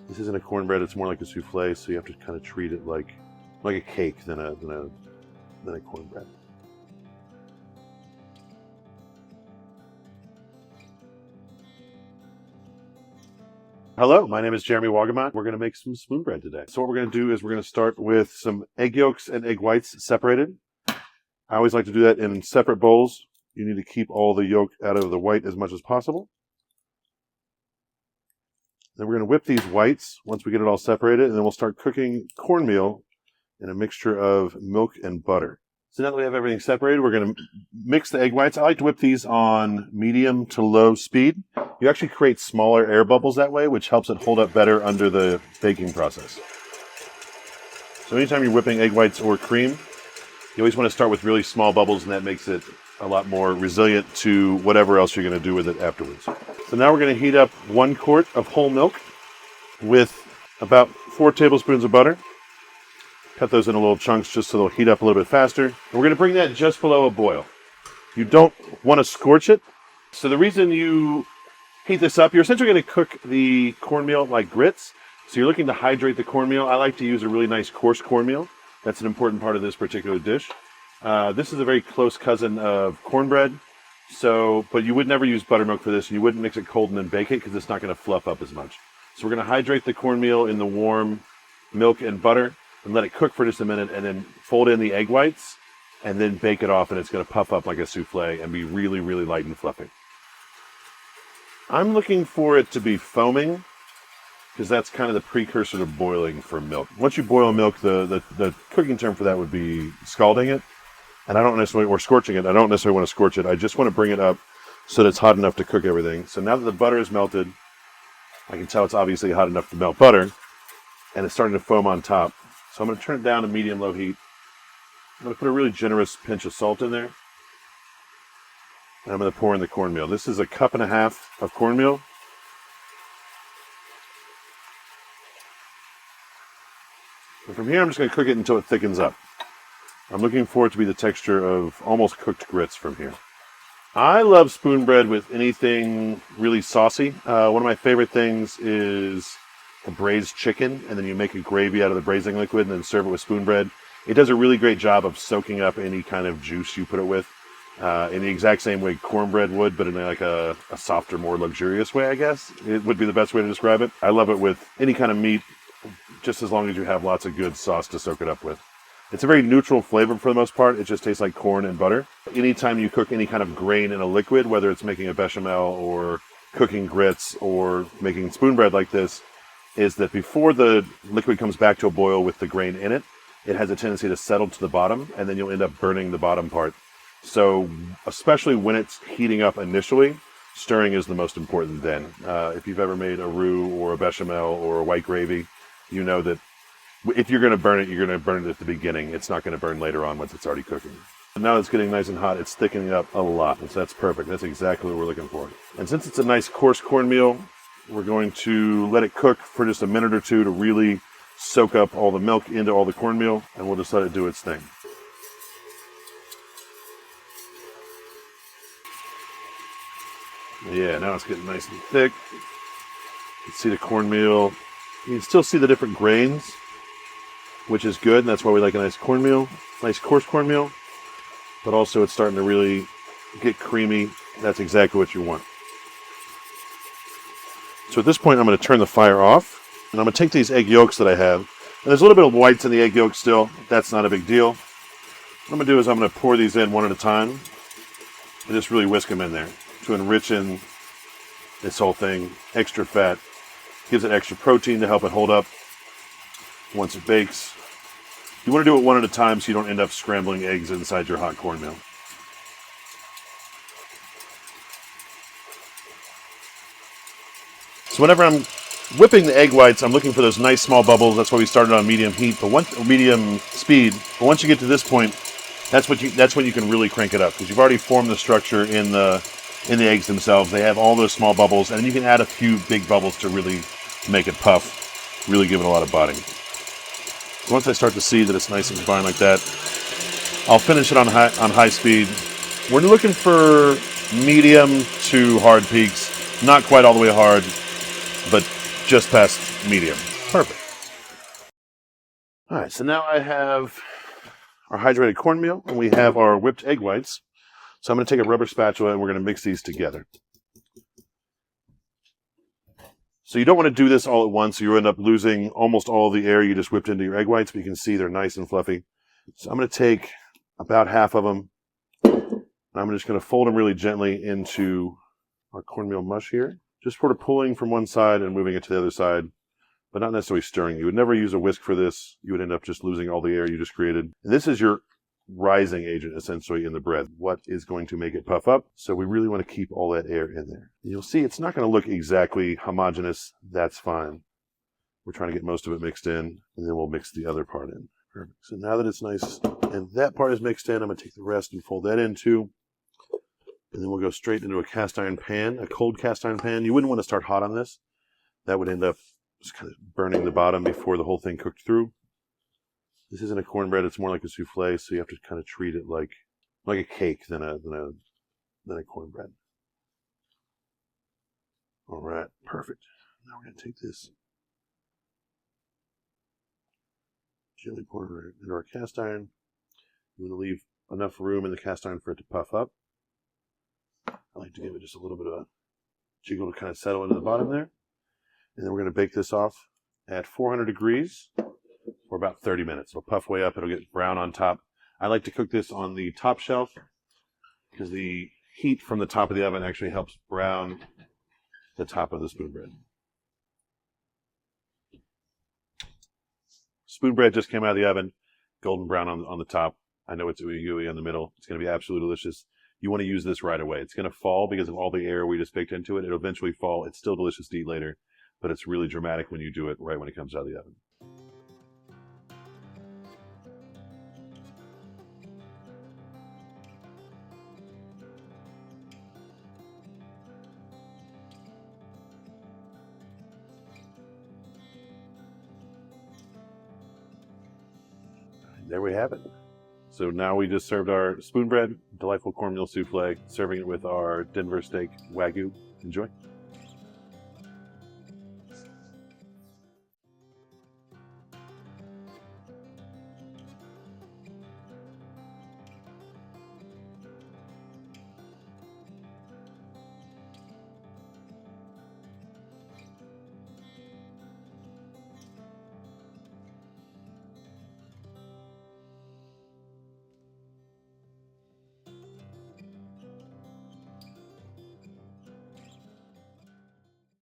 This isn't a cornbread, it's more like a soufflé, so you have to kind of treat it like a cake than a cornbread. Hello, my name is Jeremy Wolgamott. We're going to make some spoon bread today. So what we're going to do is we're going to start with some egg yolks and egg whites separated. I always like to do that in separate bowls. You need to keep all the yolk out of the white as much as possible. Then we're going to whip these whites once we get it all separated, and then we'll start cooking cornmeal in a mixture of milk and butter. So now that we have everything separated, we're going to mix the egg whites. I like to whip these on medium to low speed. You actually create smaller air bubbles that way, which helps it hold up better under the baking process. So anytime you're whipping egg whites or cream, you always want to start with really small bubbles, and that makes it a lot more resilient to whatever else you're going to do with it afterwards. So now we're going to heat up 1 quart of whole milk with about 4 tablespoons of butter. Cut those into little chunks just so they'll heat up a little bit faster. And we're going to bring that just below a boil. You don't want to scorch it. So the reason you heat this up, you're essentially going to cook the cornmeal like grits. So you're looking to hydrate the cornmeal. I like to use a really nice coarse cornmeal. That's an important part of this particular dish. This is a very close cousin of cornbread. But you would never use buttermilk for this. You wouldn't mix it cold and then bake it because it's not going to fluff up as much. So we're going to hydrate the cornmeal in the warm milk and butter and let it cook for just a minute, and then fold in the egg whites and then bake it off, and it's going to puff up like a souffle and be really, really light and fluffy. I'm looking for it to be foaming because that's kind of the precursor to boiling for milk. Once you boil milk, the cooking term for that would be scalding it. And I don't necessarily, or scorching it. I don't necessarily want to scorch it. I just want to bring it up so that it's hot enough to cook everything. So now that the butter is melted, I can tell it's obviously hot enough to melt butter, and it's starting to foam on top. So I'm going to turn it down to medium-low heat. I'm going to put a really generous pinch of salt in there. And I'm going to pour in the cornmeal. This is 1.5 cups of cornmeal. And from here, I'm just going to cook it until it thickens up. I'm looking for it to be the texture of almost cooked grits from here. I love spoon bread with anything really saucy. One of my favorite things is a braised chicken, and then you make a gravy out of the braising liquid and then serve it with spoon bread. It does a really great job of soaking up any kind of juice you put it with in the exact same way cornbread would, but in like a softer, more luxurious way, I guess. It would be the best way to describe it. I love it with any kind of meat, just as long as you have lots of good sauce to soak it up with. It's a very neutral flavor for the most part. It just tastes like corn and butter. Anytime you cook any kind of grain in a liquid, whether it's making a bechamel or cooking grits or making spoon bread like this, is that before the liquid comes back to a boil with the grain in it, it has a tendency to settle to the bottom, and then you'll end up burning the bottom part. So especially when it's heating up initially, stirring is the most important then. If you've ever made a roux or a bechamel or a white gravy, you know that if you're going to burn it, you're going to burn it at the beginning. It's not going to burn later on once it's already cooking. And now it's getting nice and hot. It's thickening up a lot. So that's perfect. That's exactly what we're looking for. And since it's a nice coarse cornmeal, we're going to let it cook for just a minute or two to really soak up all the milk into all the cornmeal, and we'll just let it do its thing. Yeah, now it's getting nice and thick. You can see the cornmeal. You can still see the different grains, which is good, and that's why we like a nice cornmeal, nice coarse cornmeal. But also it's starting to really get creamy. That's exactly what you want. So at this point, I'm going to turn the fire off, and I'm going to take these egg yolks that I have. And there's a little bit of whites in the egg yolk still. That's not a big deal. What I'm going to do is I'm going to pour these in one at a time and just really whisk them in there to enrich in this whole thing. Extra fat. Gives it extra protein to help it hold up once it bakes. You want to do it one at a time so you don't end up scrambling eggs inside your hot cornmeal. So whenever I'm whipping the egg whites, I'm looking for those nice small bubbles. That's why we started on medium heat, medium speed. But once you get to this point, that's when you can really crank it up, because you've already formed the structure in the eggs themselves. They have all those small bubbles, and you can add a few big bubbles to really make it puff, really give it a lot of body. So once I start to see that it's nice and combined like that, I'll finish it on high speed. We're looking for medium to hard peaks, not quite all the way hard, but just past medium. Perfect. All right, so now I have our hydrated cornmeal, and we have our whipped egg whites. So I'm going to take a rubber spatula, and we're going to mix these together. So you don't want to do this all at once, so you end up losing almost all the air you just whipped into your egg whites, but you can see they're nice and fluffy. So I'm going to take about half of them, and I'm just going to fold them really gently into our cornmeal mush here. Just sort of pulling from one side and moving it to the other side, but not necessarily stirring. You would never use a whisk for this. You would end up just losing all the air you just created. And this is your rising agent, essentially, in the bread. What is going to make it puff up? So we really want to keep all that air in there. And you'll see it's not going to look exactly homogeneous. That's fine. We're trying to get most of it mixed in, and then we'll mix the other part in. Perfect. So now that it's nice and that part is mixed in, I'm going to take the rest and fold that in too. And then we'll go straight into a cast iron pan, a cold cast iron pan. You wouldn't want to start hot on this. That would end up just kind of burning the bottom before the whole thing cooked through. This isn't a cornbread, it's more like a soufflé, so you have to kind of treat it like a cake than a cornbread. All right, perfect. Now we're going to take this gently pour it into our cast iron. You want to leave enough room in the cast iron for it to puff up. I like to give it just a little bit of a jiggle to kind of settle into the bottom there. And then we're going to bake this off at 400 degrees for about 30 minutes. It'll puff way up. It'll get brown on top. I like to cook this on the top shelf because the heat from the top of the oven actually helps brown the top of the spoon bread. Spoon bread just came out of the oven, golden brown on the top. I know it's ooey gooey in the middle. It's going to be absolutely delicious. You want to use this right away. It's going to fall because of all the air we just baked into it. It'll eventually fall. It's still delicious to eat later, but it's really dramatic when you do it right when it comes out of the oven. There we have it. So now we just served our spoon bread, delightful cornmeal souffle, serving it with our Denver steak Wagyu. Enjoy.